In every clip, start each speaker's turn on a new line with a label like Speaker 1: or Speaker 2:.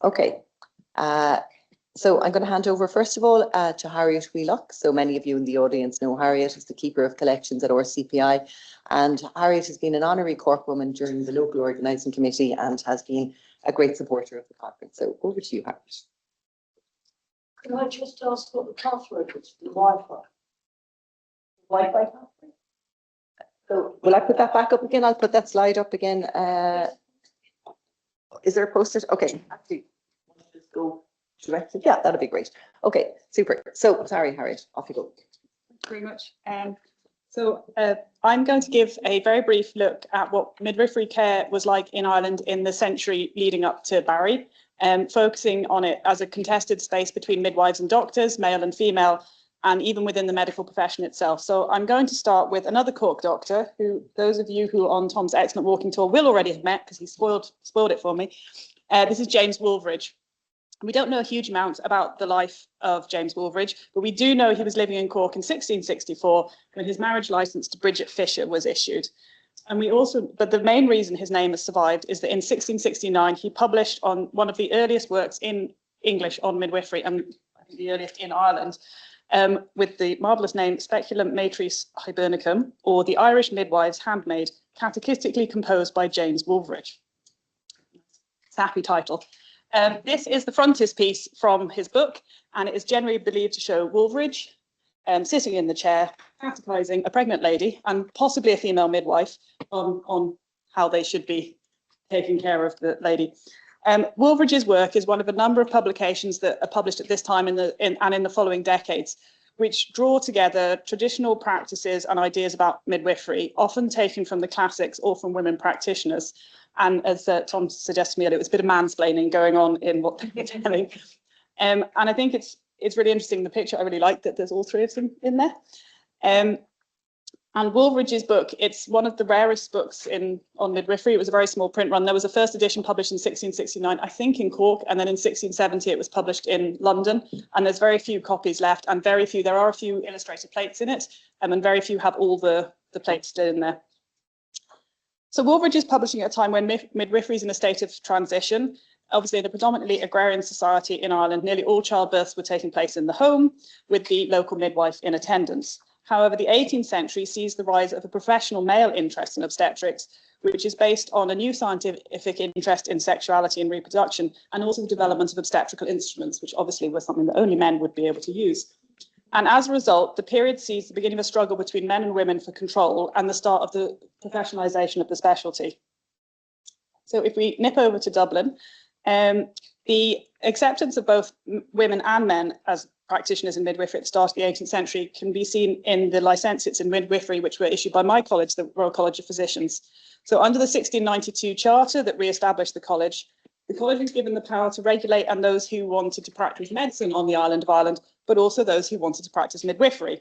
Speaker 1: Okay, so I'm going to hand over first of all to Harriet Wheelock. So many of you in the audience know Harriet is the Keeper of Collections at RCPI, and Harriet has been an honorary Cork woman during the local organising committee and has been a great supporter of the conference. So over to you, Harriet.
Speaker 2: Can I just ask what the password is for the Wi-Fi? Wi-Fi password?
Speaker 1: So will I put that back up again? I'll put that slide up again. Is there a post-it? Okay, actually, just go directly. Yeah, that'd be great. Okay, super. So sorry, Harriet, off you go.
Speaker 3: Thank you very much. I'm going to give a very brief look at what midwifery care was like in Ireland in the century leading up to Barry, focusing on it as a contested space between midwives and doctors, male and female, and even within the medical profession itself. So I'm going to start with another Cork doctor, who those of you who are on Tom's excellent walking tour will already have met because he spoiled it for me. This is James Woolveridge. We don't know a huge amount about the life of James Woolveridge, but we do know he was living in Cork in 1664 when his marriage licence to Bridget Fisher was issued. And but the main reason his name has survived is that in 1669 he published on one of the earliest works in English on midwifery, and I think the earliest in Ireland, with the marvellous name Speculum Matris Hibernicum, or the Irish Midwives Handmaid, catechistically composed by James Woolveridge. Sappy title. This is the frontispiece from his book, and it is generally believed to show Woolveridge sitting in the chair, catechising a pregnant lady and possibly a female midwife on how they should be taking care of the lady. Woolveridge's work is one of a number of publications that are published at this time and in the following decades, which draw together traditional practices and ideas about midwifery, often taken from the classics or from women practitioners. And as Tom suggested to me earlier, it was a bit of mansplaining going on in what they're telling. And I think it's really interesting, the picture. I really like that there's all three of them in there. And Woolveridge's book, it's one of the rarest books on midwifery. It was a very small print run. There was a first edition published in 1669, I think in Cork, and then in 1670 it was published in London. And there's very few copies left, and there are a few illustrated plates in it, and very few have all the plates still in there. So Woolveridge is publishing at a time when midwifery is in a state of transition. Obviously, in a predominantly agrarian society in Ireland, nearly all childbirths were taking place in the home with the local midwife in attendance. However, the 18th century sees the rise of a professional male interest in obstetrics, which is based on a new scientific interest in sexuality and reproduction, and also the development of obstetrical instruments, which obviously were something that only men would be able to use. And as a result, the period sees the beginning of a struggle between men and women for control and the start of the professionalisation of the specialty. So if we nip over to Dublin, the acceptance of both women and men as practitioners in midwifery at the start of the 18th century can be seen in the licentiates in midwifery, which were issued by my college, the Royal College of Physicians. So under the 1692 charter that re-established the college was given the power to regulate and those who wanted to practice medicine on the island of Ireland, but also those who wanted to practice midwifery.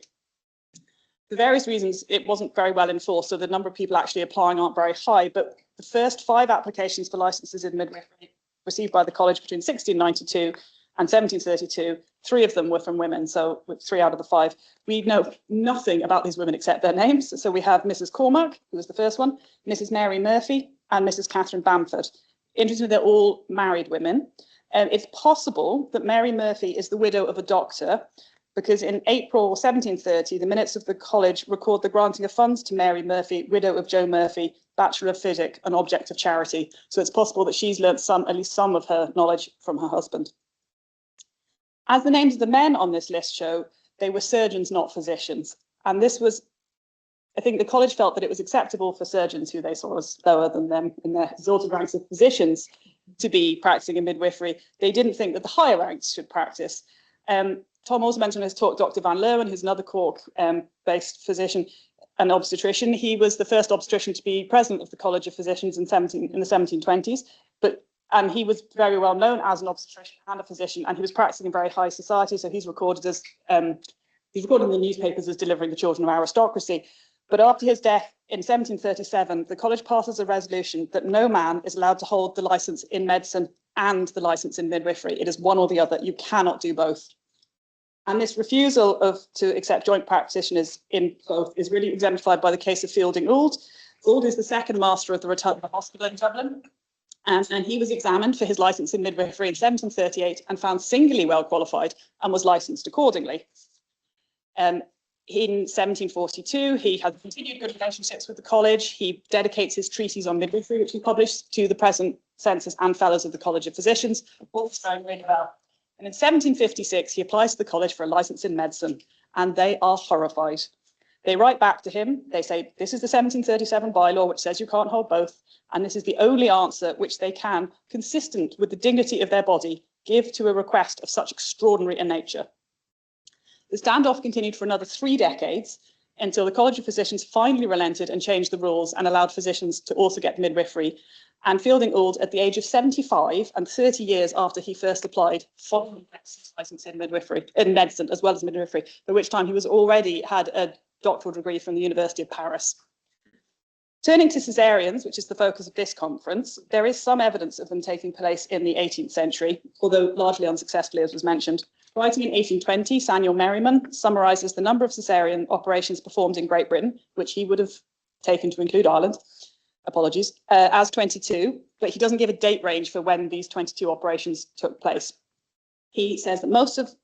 Speaker 3: For various reasons, it wasn't very well enforced, so the number of people actually applying aren't very high, but the first 5 applications for licenses in midwifery received by the college between 1692 and 1732, 3 of them were from women, so with 3 out of the 5. We know nothing about these women except their names. So we have Mrs. Cormack, who was the first one, Mrs. Mary Murphy, and Mrs. Catherine Bamford. Interestingly, they're all married women. It's possible that Mary Murphy is the widow of a doctor, because in April 1730, the minutes of the college record the granting of funds to Mary Murphy, widow of Joe Murphy, Bachelor of Physic, an object of charity. So it's possible that she's learnt at least some of her knowledge from her husband. As the names of the men on this list show, they were surgeons, not physicians. And this was, I think the college felt that it was acceptable for surgeons, who they saw as lower than them in their exalted ranks of physicians, to be practicing in midwifery. They didn't think that the higher ranks should practice. Tom also mentioned in his talk Dr. Van Leeuwen, who's another Cork-based physician and obstetrician. He was the first obstetrician to be president of the College of Physicians in the 1720s, and he was very well known as an obstetrician and a physician, and he was practicing in very high society, so he's recorded in the newspapers as delivering the children of aristocracy. But after his death in 1737, the college passes a resolution that no man is allowed to hold the licence in medicine and the licence in midwifery. It is one or the other. You cannot do both. And this refusal to accept joint practitioners in both is really exemplified by the case of Fielding Ould. Ould is the second master of the Rotunda Hospital in Dublin. And he was examined for his licence in midwifery in 1738 and found singularly well qualified and was licensed accordingly. In 1742, he had continued good relationships with the college. He dedicates his treatise on midwifery, which he published, to the present censors and fellows of the College of Physicians, all going really well. And in 1756, he applies to the college for a licence in medicine, and they are horrified. They write back to him. They say, this is the 1737 bylaw, which says you can't hold both, and this is the only answer which they can, consistent with the dignity of their body, give to a request of such extraordinary a nature. The standoff continued for another 3 decades until the College of Physicians finally relented and changed the rules and allowed physicians to also get midwifery. And Fielding Ould, at the age of 75 and 30 years after he first applied, followed his licence in midwifery, in medicine as well as midwifery, by which time he was already had a doctoral degree from the University of Paris. Turning to caesareans, which is the focus of this conference, there is some evidence of them taking place in the 18th century, although largely unsuccessfully, as was mentioned. Writing in 1820, Samuel Merriman summarises the number of caesarean operations performed in Great Britain, which he would have taken to include Ireland, as 22, but he doesn't give a date range for when these 22 operations took place. He says that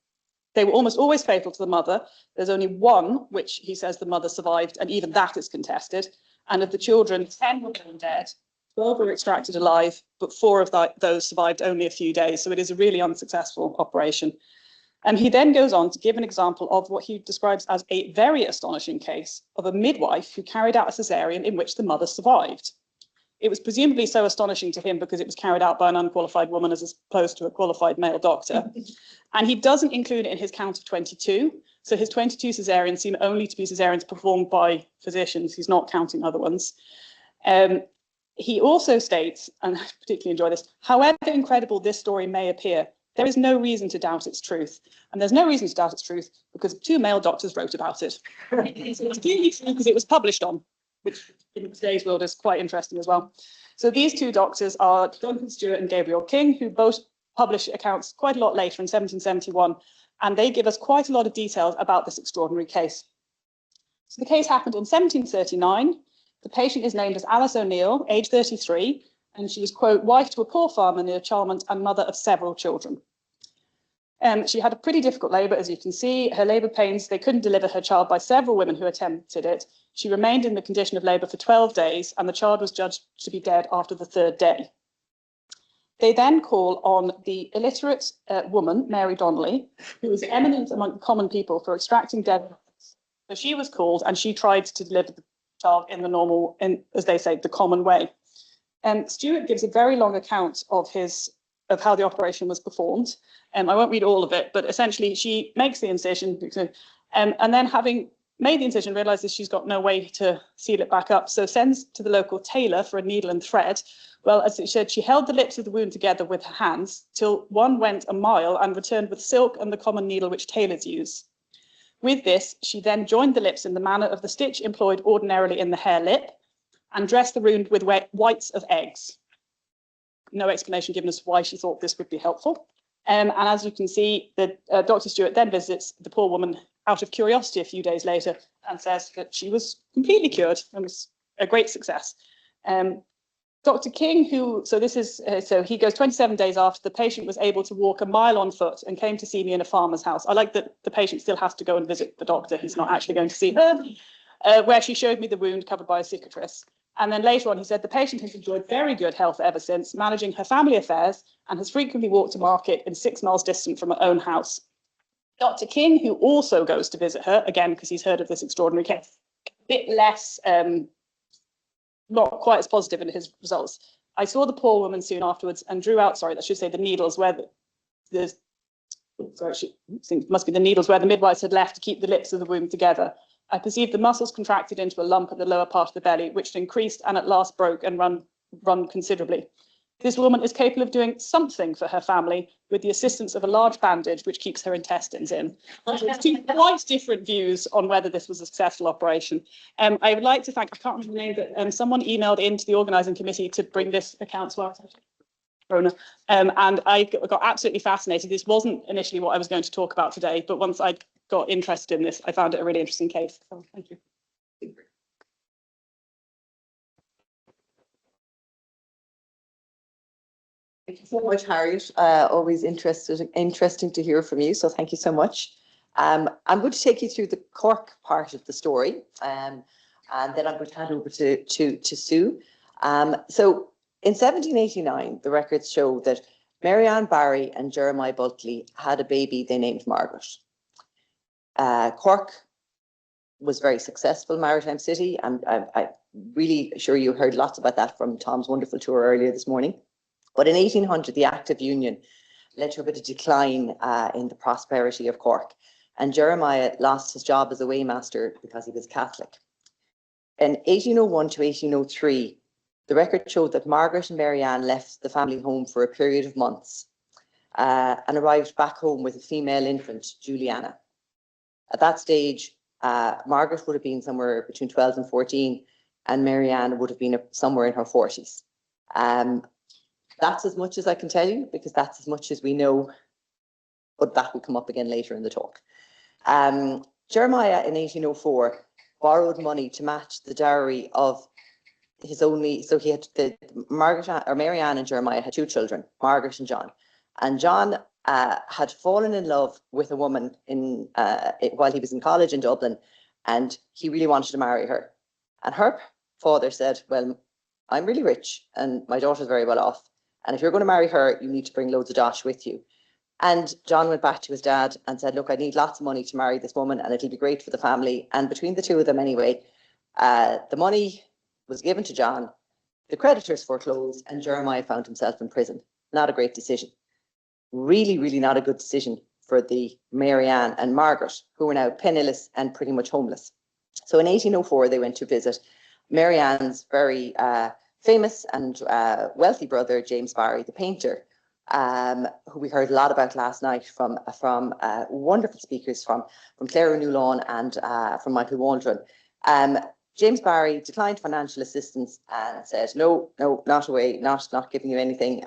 Speaker 3: they were almost always fatal to the mother. There's only one which he says the mother survived, and even that is contested. And of the children, 10 were born dead, 12 were extracted alive, but 4 of those survived only a few days. So it is a really unsuccessful operation. And he then goes on to give an example of what he describes as a very astonishing case of a midwife who carried out a caesarean in which the mother survived. It was presumably so astonishing to him because it was carried out by an unqualified woman as opposed to a qualified male doctor. And he doesn't include it in his count of 22. So his 22 caesareans seem only to be caesareans performed by physicians. He's not counting other ones. He also states, and I particularly enjoy this, however incredible this story may appear, there is no reason to doubt its truth. And there's no reason to doubt its truth because 2 male doctors wrote about it. It's clearly true because it was published on, which in today's world is quite interesting as well. So these 2 doctors are Duncan Stewart and Gabriel King, who both published accounts quite a lot later in 1771, and they give us quite a lot of details about this extraordinary case. So the case happened in 1739. The patient is named as Alice O'Neill, age 33, and she was, quote, wife to a poor farmer near Chalmont and mother of several children. She had a pretty difficult labour, as you can see. Her labour pains, they couldn't deliver her child by several women who attempted it. She remained in the condition of labour for 12 days, and the child was judged to be dead after the 3rd day. They then call on the illiterate woman, Mary Donnelly, who was eminent among common people for extracting dead infants. So she was called, and she tried to deliver the child in the normal, as they say, the common way. Stewart gives a very long account of how the operation was performed. I won't read all of it, but essentially she makes the incision, and then having made the incision, realizes she's got no way to seal it back up, so sends to the local tailor for a needle and thread. Well, as it said, she held the lips of the wound together with her hands till one went a mile and returned with silk and the common needle which tailors use. With this, she then joined the lips in the manner of the stitch employed ordinarily in the hare lip and dressed the wound with whites of eggs. No explanation given as to why she thought this would be helpful. And as you can see, Dr. Stewart then visits the poor woman out of curiosity a few days later and says that she was completely cured and was a great success. Dr. King, so he goes 27 days after the patient was able to walk a mile on foot and came to see me in a farmer's house. I like that the patient still has to go and visit the doctor. He's not actually going to see her, where she showed me the wound covered by a cicatrice. And then later on, he said the patient has enjoyed very good health ever since, managing her family affairs, and has frequently walked to market in 6 miles distant from her own house. Dr. King, who also goes to visit her, again, because he's heard of this extraordinary case, a bit less, not quite as positive in his results. I saw the poor woman soon afterwards and drew out, the needles where must be the needles where the midwives had left to keep the lips of the wound together. I perceived the muscles contracted into a lump at the lower part of the belly, which increased and at last broke and run considerably. This woman is capable of doing something for her family with the assistance of a large bandage, which keeps her intestines in. So it's 2 quite different views on whether this was a successful operation. I would like to thank, I can't remember the name, but someone emailed into the organising committee to bring this account to our attention. And I got absolutely fascinated. This wasn't initially what I was going to talk about today, but once I got interested in this, I found it a really interesting case. So thank you.
Speaker 1: Thank you so much, Harriet. Always interesting to hear from you. So thank you so much. I'm going to take you through the Cork part of the story, and then I'm going to hand over to Sue. So in 1789, the records show that Mary Ann Barry and Jeremiah Bulkley had a baby they named Margaret. Cork was a very successful maritime city, and I'm really sure you heard lots about that from Tom's wonderful tour earlier this morning. But in 1800, the Act of Union led to a bit of decline in the prosperity of Cork, and Jeremiah lost his job as a weighmaster because he was Catholic. In 1801 to 1803, the record showed that Margaret and Mary Ann left the family home for a period of months and arrived back home with a female infant, Juliana. At that stage, Margaret would have been somewhere between 12 and 14, and Mary Ann would have been somewhere in her 40s. That's as much as I can tell you, because that's as much as we know, but that will come up again later in the talk. Jeremiah in 1804 borrowed money to match the dowry of his only, so he had Mary Ann and Jeremiah had two children, Margaret and John. And John had fallen in love with a woman while he was in college in Dublin, and he really wanted to marry her. And her father said, well, I'm really rich and my daughter's very well off, and if you're going to marry her, you need to bring loads of dosh with you. And John went back to his dad and said, look, I need lots of money to marry this woman and it'll be great for the family. And between the two of them anyway, the money was given to John, the creditors foreclosed, and Jeremiah found himself in prison. Not a great decision. Really, really not a good decision for the Mary Ann and Margaret, who were now penniless and pretty much homeless. So in 1804, they went to visit Mary Ann's very famous and wealthy brother, James Barry, the painter, who we heard a lot about last night from wonderful speakers from Claire O'Neill and from Michael Waldron. James Barry declined financial assistance and said, no, not away, not giving you anything.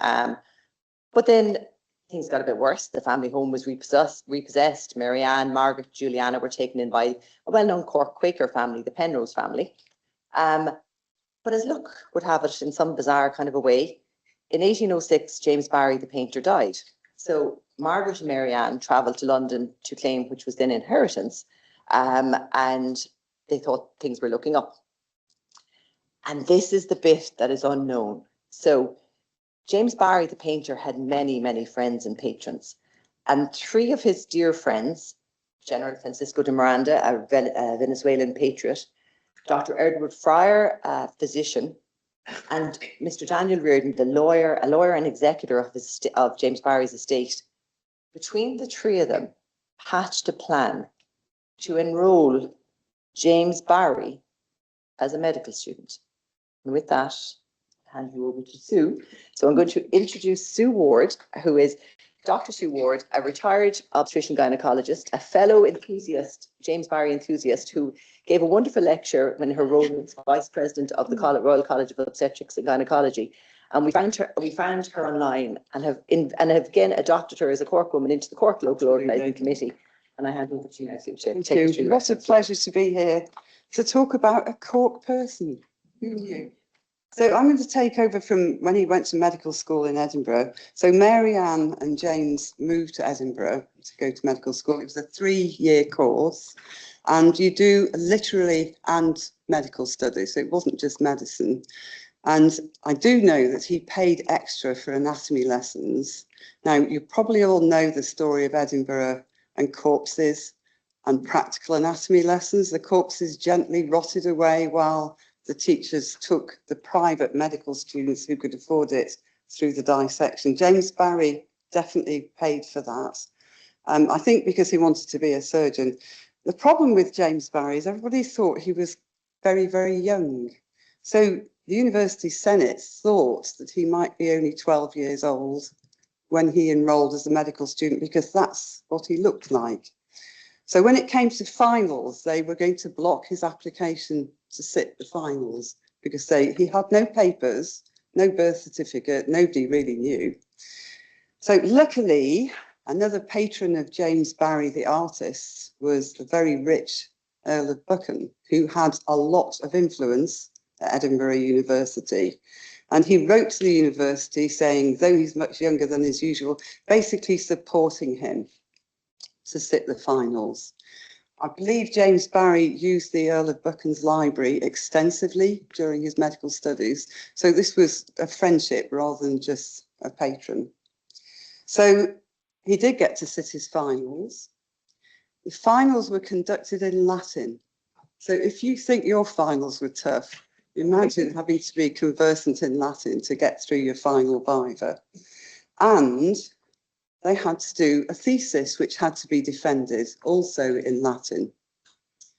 Speaker 1: But then things got a bit worse. The family home was repossessed. Mary Ann, Margaret, Juliana were taken in by a well-known Cork Quaker family, the Penrose family. But as luck would have it, in some bizarre kind of a way, in 1806, James Barry, the painter, died. So Margaret and Mary Ann travelled to London to claim, which was then inheritance, and they thought things were looking up. And this is the bit that is unknown. So James Barry, the painter, had many, many friends and patrons. And three of his dear friends, General Francisco de Miranda, a Venezuelan patriot, Dr. Edward Fryer, a physician, and Mr. Daniel Reardon, a lawyer and executor of James Barry's estate. Between the three of them, hatched a plan to enroll James Barry as a medical student. And with that, I'll hand you over to Sue. So I'm going to introduce Sue Ward, who is Dr. Sue Ward, a retired obstetrician gynecologist, a fellow enthusiast, James Barry enthusiast, who gave a wonderful lecture when her role was vice president of the Royal College of Obstetrics and Gynecology. And we found her online and have again adopted her as a Cork woman into the Cork Local Organising Committee. And I hand over to you now, Sue.
Speaker 4: Thank you. What a pleasure to be here to talk about a Cork person. Who knew? So I'm going to take over from when he went to medical school in Edinburgh. So Mary Ann and James moved to Edinburgh to go to medical school. It was a 3-year course, and you do literary and medical studies. So it wasn't just medicine. And I do know that he paid extra for anatomy lessons. Now, you probably all know the story of Edinburgh and corpses and practical anatomy lessons. The corpses gently rotted away while the teachers took the private medical students who could afford it through the dissection. James Barry definitely paid for that. I think because he wanted to be a surgeon. The problem with James Barry is everybody thought he was very, very young. So the University Senate thought that he might be only 12 years old when he enrolled as a medical student, because that's what he looked like. So when it came to finals, they were going to block his application to sit the finals because he had no papers, no birth certificate, nobody really knew. So luckily, another patron of James Barry, the artist, was the very rich Earl of Buchan, who had a lot of influence at Edinburgh University. And he wrote to the university saying, though he's much younger than his usual, basically supporting him to sit the finals. I believe James Barry used the Earl of Buchan's library extensively during his medical studies. So this was a friendship rather than just a patron. So he did get to sit his finals. The finals were conducted in Latin. So if you think your finals were tough, imagine having to be conversant in Latin to get through your final viva. And they had to do a thesis which had to be defended, also in Latin.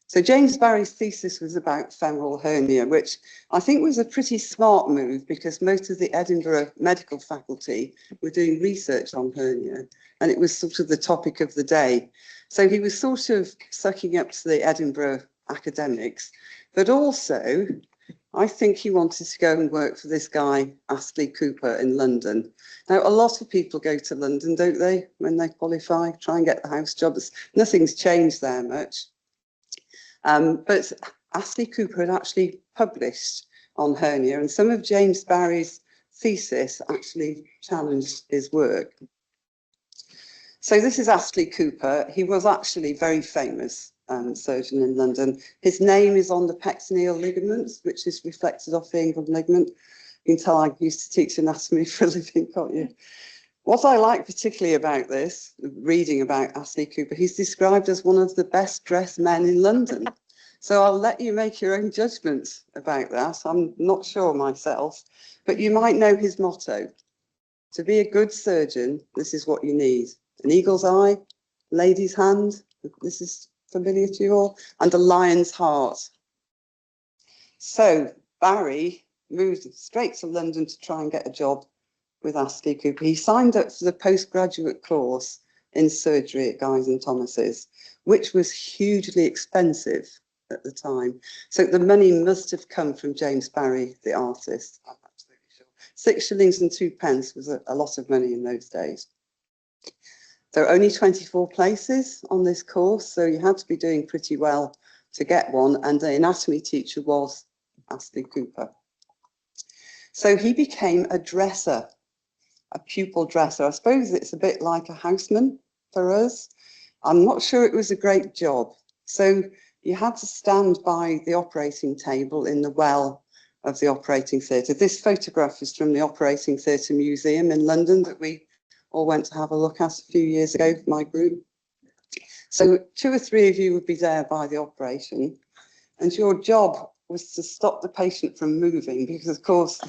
Speaker 4: So James Barry's thesis was about femoral hernia, which I think was a pretty smart move because most of the Edinburgh medical faculty were doing research on hernia, and it was sort of the topic of the day. So he was sort of sucking up to the Edinburgh academics, but also I think he wanted to go and work for this guy, Astley Cooper, in London. Now, a lot of people go to London, don't they, when they qualify, try and get the house job. Nothing's changed there much. But Astley Cooper had actually published on hernia, and some of James Barry's thesis actually challenged his work. So this is Astley Cooper. He was actually very famous surgeon in London. His name is on the pectineal ligament, which is reflected off the inguinal ligament. You can tell I used to teach anatomy for a living, can't you? What I like particularly about this, reading about Astley Cooper, he's described as one of the best dressed men in London. So I'll let you make your own judgments about that. I'm not sure myself, but you might know his motto. To be a good surgeon, this is what you need. An eagle's eye, lady's hand, this is familiar to you all, and a lion's heart. So Barry moved straight to London to try and get a job with Astley Cooper. He signed up for the postgraduate course in surgery at Guy's and Thomas's, which was hugely expensive at the time. So the money must have come from James Barry, the artist. I'm absolutely sure. 6 shillings and 2 pence was a lot of money in those days. There are only 24 places on this course, so you had to be doing pretty well to get one, and the anatomy teacher was Astley Cooper. So he became a dresser, a pupil dresser. I suppose it's a bit like a houseman for us. I'm not sure it was a great job. So you had to stand by the operating table in the well of the operating theatre. This photograph is from the Operating Theatre Museum in London that we all went to have a look at a few years ago, my group. So 2 or 3 of you would be there by the operation, and your job was to stop the patient from moving because, of course,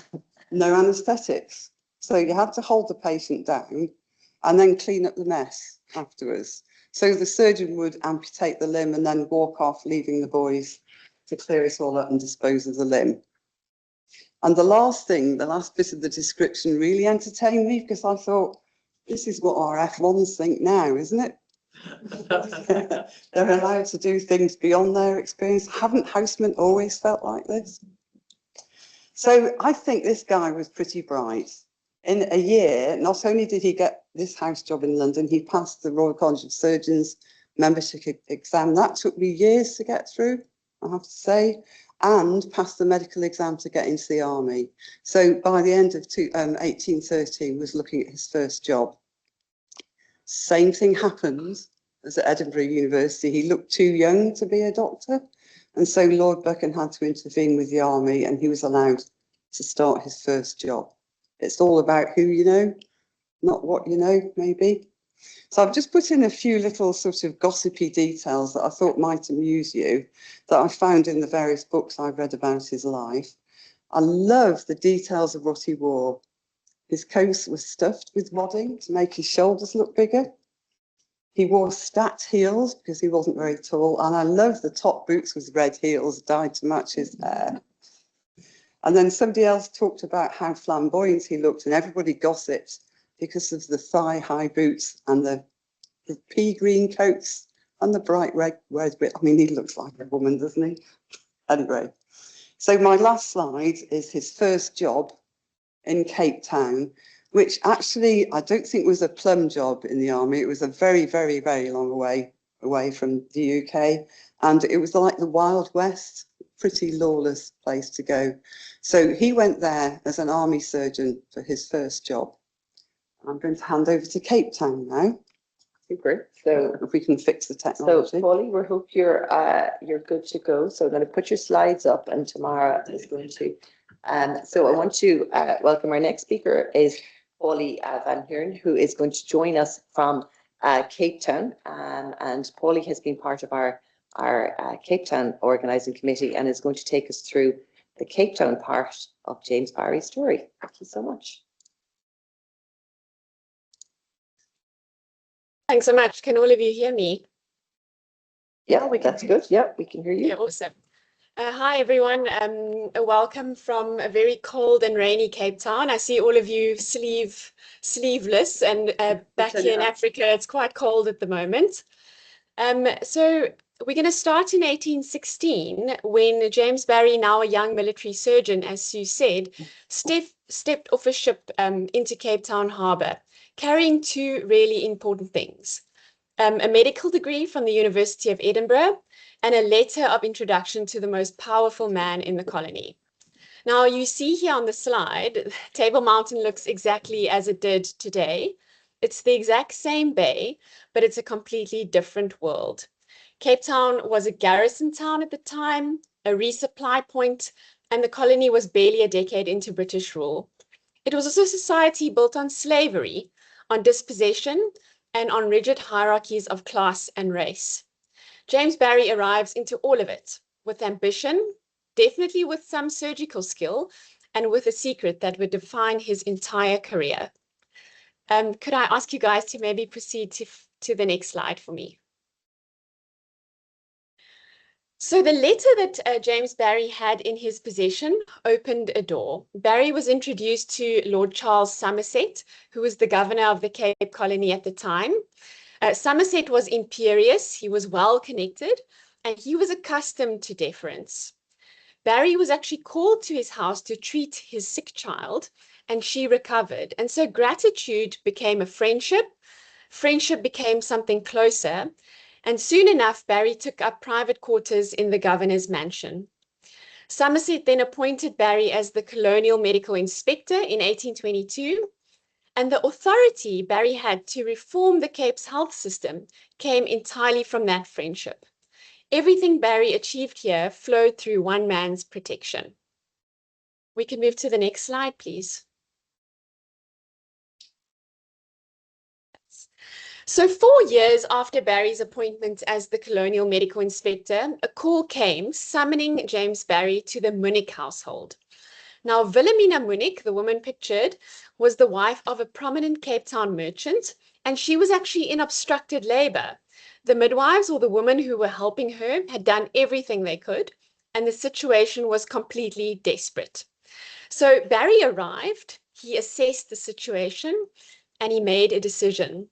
Speaker 4: no anaesthetics. So you had to hold the patient down and then clean up the mess afterwards. So the surgeon would amputate the limb and then walk off, leaving the boys to clear it all up and dispose of the limb. And the last thing, the last bit of the description really entertained me because I thought, this is what our F1s think now, isn't it? They're allowed to do things beyond their experience. Haven't housemen always felt like this? So I think this guy was pretty bright. In a year, not only did he get this house job in London, he passed the Royal College of Surgeons membership exam. That took me years to get through, I have to say, and passed the medical exam to get into the army. So by the end of 1813, was looking at his first job. Same thing happened as at Edinburgh University. He looked too young to be a doctor, and so Lord Buchan had to intervene with the army, and he was allowed to start his first job. It's all about who you know, not what you know, maybe. So I've just put in a few little sort of gossipy details that I thought might amuse you, that I found in the various books I've read about his life. I love the details of what he wore. His coat was stuffed with wadding to make his shoulders look bigger. He wore stacked heels because he wasn't very tall. And I love the top boots with red heels dyed to match his hair. And then somebody else talked about how flamboyant he looked, and everybody gossiped because of the thigh-high boots and the pea green coats and the bright red bit. I mean, he looks like a woman, doesn't he? Anyway, so my last slide is his first job in Cape Town, which actually I don't think was a plum job in the army. It was a very, very, very long way away from the UK. And it was like the Wild West pretty lawless place to go. So he went there as an army surgeon for his first job. I'm going to hand over to Cape Town now,
Speaker 1: Super. So,
Speaker 4: if we can fix the
Speaker 1: so
Speaker 4: technology.
Speaker 1: Pauli, we hope you're good to go. So I'm going to put your slides up, and Tamara is going to. So I want to welcome our next speaker is Pauli Van Heerden, who is going to join us from Cape Town. And Pauli has been part of our Cape Town organising committee and is going to take us through the Cape Town part of James Barry's story. Thank you so much.
Speaker 5: Thanks so much. Can all of you hear me?
Speaker 1: Yeah, that's good. Yeah, we can hear you.
Speaker 5: Yeah, awesome. Hi, everyone. A welcome from a very cold and rainy Cape Town. I see all of you sleeveless, and back here in Africa, it's quite cold at the moment. So we're going to start in 1816 when James Barry, now a young military surgeon, as Sue said, stepped off a ship into Cape Town harbour, carrying two really important things. A medical degree from the University of Edinburgh and a letter of introduction to the most powerful man in the colony. Now, you see here on the slide, Table Mountain looks exactly as it did today. It's the exact same bay, but it's a completely different world. Cape Town was a garrison town at the time, a resupply point, and the colony was barely a decade into British rule. It was also a society built on slavery, on dispossession, and on rigid hierarchies of class and race. James Barry arrives into all of it with ambition, definitely with some surgical skill, and with a secret that would define his entire career. Could I ask you guys to maybe proceed to the next slide for me? So the letter that James Barry had in his possession opened a door. Barry was introduced to Lord Charles Somerset, who was the governor of the Cape Colony at the time. Somerset was imperious, he was well connected, and he was accustomed to deference. Barry was actually called to his house to treat his sick child, and she recovered. And so gratitude became a friendship, friendship became something closer, and soon enough, Barry took up private quarters in the governor's mansion. Somerset then appointed Barry as the colonial medical inspector in 1822, and the authority Barry had to reform the Cape's health system came entirely from that friendship. Everything Barry achieved here flowed through one man's protection. We can move to the next slide, please. So 4 years after Barry's appointment as the colonial medical inspector, a call came summoning James Barry to the Munich household. Now, Wilhelmina Munich, the woman pictured, was the wife of a prominent Cape Town merchant, and she was actually in obstructed labor. The midwives, or the women who were helping her, had done everything they could, and the situation was completely desperate. So Barry arrived, he assessed the situation, and he made a decision.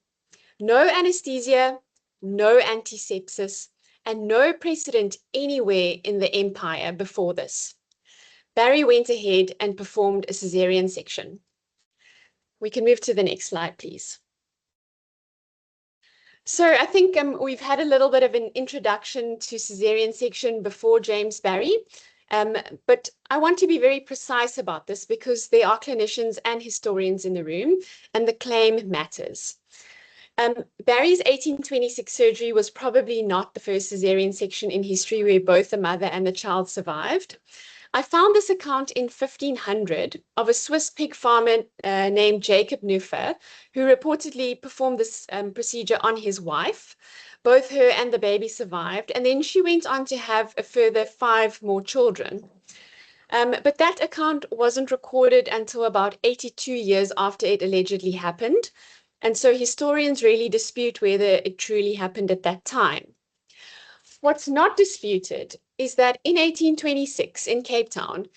Speaker 5: No anesthesia, no antisepsis, and no precedent anywhere in the empire before this. Barry went ahead and performed a Caesarean section. We can move to the next slide, please. So I think we've had a little bit of an introduction to Caesarean section before James Barry, but I want to be very precise about this because there are clinicians and historians in the room, and the claim matters. Barry's 1826 surgery was probably not the first Caesarean section in history where both the mother and the child survived. I found this account in 1500 of a Swiss pig farmer named Jacob Nuffer, who reportedly performed this procedure on his wife. Both her and the baby survived, and then she went on to have a further 5 more children. But that account wasn't recorded until about 82 years after it allegedly happened, and so historians really dispute whether it truly happened at that time. What's not disputed is that in 1826 in Cape Town,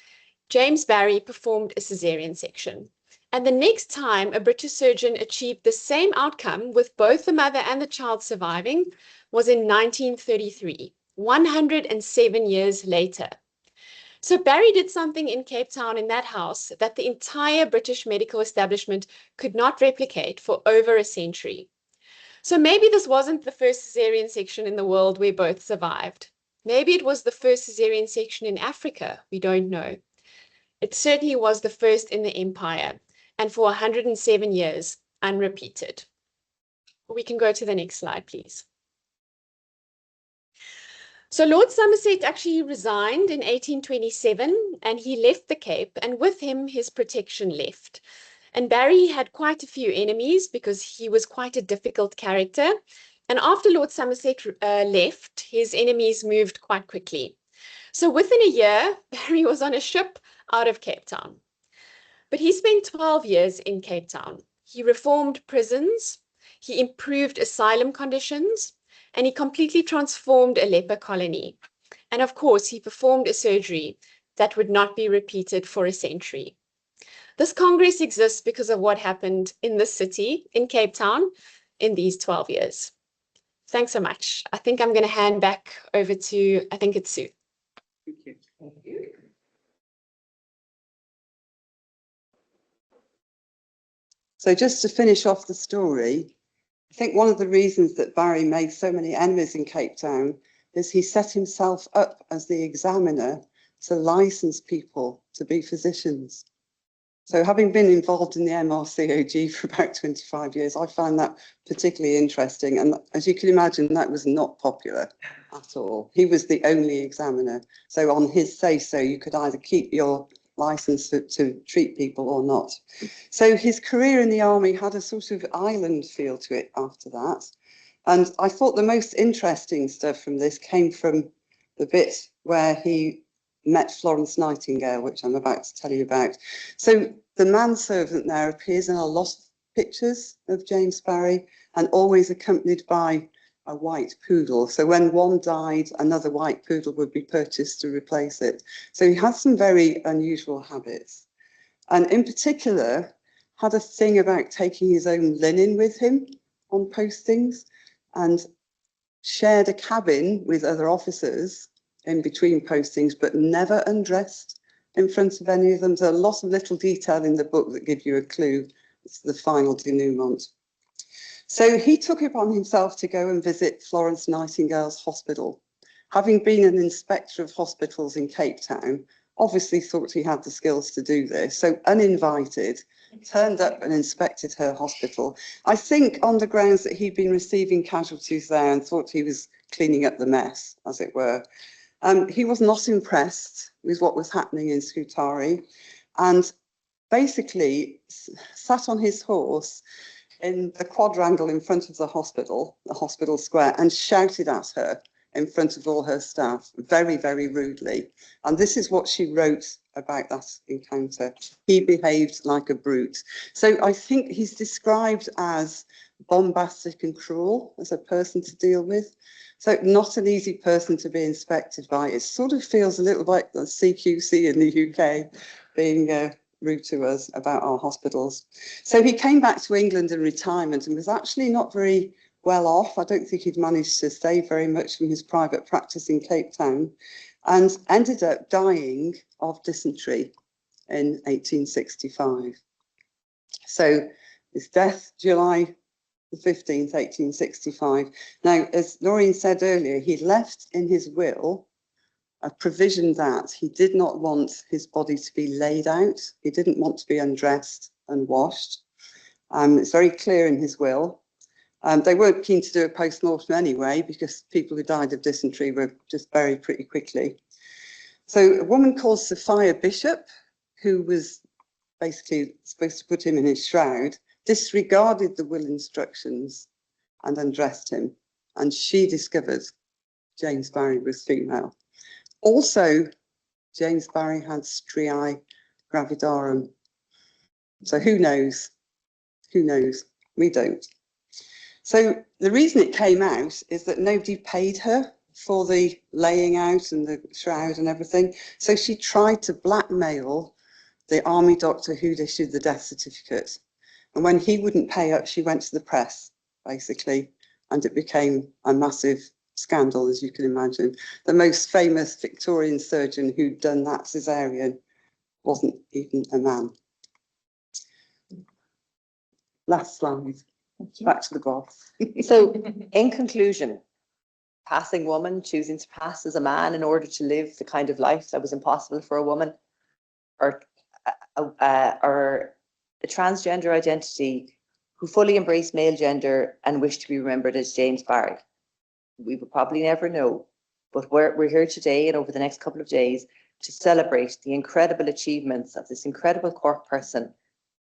Speaker 5: James Barry performed a Caesarean section. And the next time a British surgeon achieved the same outcome with both the mother and the child surviving was in 1933, 107 years later. So Barry did something in Cape Town in that house that the entire British medical establishment could not replicate for over a century. So maybe this wasn't the first Caesarean section in the world where both survived. Maybe it was the first Caesarean section in Africa, we don't know. It certainly was the first in the empire, and for 107 years, unrepeated. We can go to the next slide, please. So Lord Somerset actually resigned in 1827, and he left the Cape, and with him his protection left. And Barry had quite a few enemies because he was quite a difficult character. And after Lord Somerset left, his enemies moved quite quickly. So within a year, Barry was on a ship out of Cape Town. But he spent 12 years in Cape Town. He reformed prisons, he improved asylum conditions, and he completely transformed a leper colony. And of course, he performed a surgery that would not be repeated for a century. This Congress exists because of what happened in this city, in Cape Town, in these 12 years. Thanks so much. I think I'm going to hand back over to, I think it's Sue.
Speaker 4: Thank you. Thank you. So just to finish off the story, I think one of the reasons that Barry made so many enemies in Cape Town is he set himself up as the examiner to license people to be physicians. So having been involved in the MRCOG for about 25 years, I found that particularly interesting. And as you can imagine, that was not popular at all. He was the only examiner. So on his say-so, you could either keep your license to treat people or not. So his career in the army had a sort of island feel to it after that. And I thought the most interesting stuff from this came from the bit where he met Florence Nightingale, which I'm about to tell you about. So the manservant there appears in a lot of pictures of James Barry and always accompanied by a white poodle. So when one died, another white poodle would be purchased to replace it. So he had some very unusual habits. And in particular, had a thing about taking his own linen with him on postings and shared a cabin with other officers in between postings, but never undressed in front of any of them. There's a lot of little detail in the book that give you a clue. It's the final denouement. So he took it upon himself to go and visit Florence Nightingale's hospital. Having been an inspector of hospitals in Cape Town, obviously thought he had the skills to do this. So uninvited, turned up and inspected her hospital. I think on the grounds that he'd been receiving casualties there and thought he was cleaning up the mess, as it were. He was not impressed with what was happening in Scutari and basically sat on his horse in the quadrangle in front of the hospital square, and shouted at her in front of all her staff, very, very rudely. And this is what she wrote about that encounter. He behaved like a brute. So I think he's described as bombastic and cruel as a person to deal with. So not an easy person to be inspected by. It sort of feels a little like the CQC in the UK being rude to us about our hospitals. So he came back to England in retirement and was actually not very well off. I don't think he'd managed to save very much from his private practice in Cape Town, and ended up dying of dysentery in 1865. So his death, July the 15th, 1865. Now, as Noirin said earlier, he left in his will a provision that he did not want his body to be laid out. He didn't want to be undressed and washed. It's very clear in his will. They weren't keen to do a post-mortem anyway, because people who died of dysentery were just buried pretty quickly. So a woman called Sophia Bishop, who was basically supposed to put him in his shroud, disregarded the will instructions and undressed him. And she discovered James Barry was female. Also, James Barry had striae gravidarum. So who knows? Who knows? We don't. So the reason it came out is that nobody paid her for the laying out and the shroud and everything. So she tried to blackmail the army doctor who'd issued the death certificate. And when he wouldn't pay up, she went to the press, basically, and it became a massive scandal, as you can imagine. The most famous Victorian surgeon who'd done that cesarean wasn't even a man. Last slide. Back to the box.
Speaker 1: So, in conclusion, passing woman choosing to pass as a man in order to live the kind of life that was impossible for a woman, or a transgender identity who fully embraced male gender and wished to be remembered as James Barry. We will probably never know, but we're here today and over the next couple of days to celebrate the incredible achievements of this incredible Cork person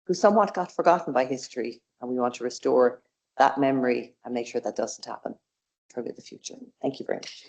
Speaker 1: who somewhat got forgotten by history, and we want to restore that memory and make sure that doesn't happen for the future. Thank you very much.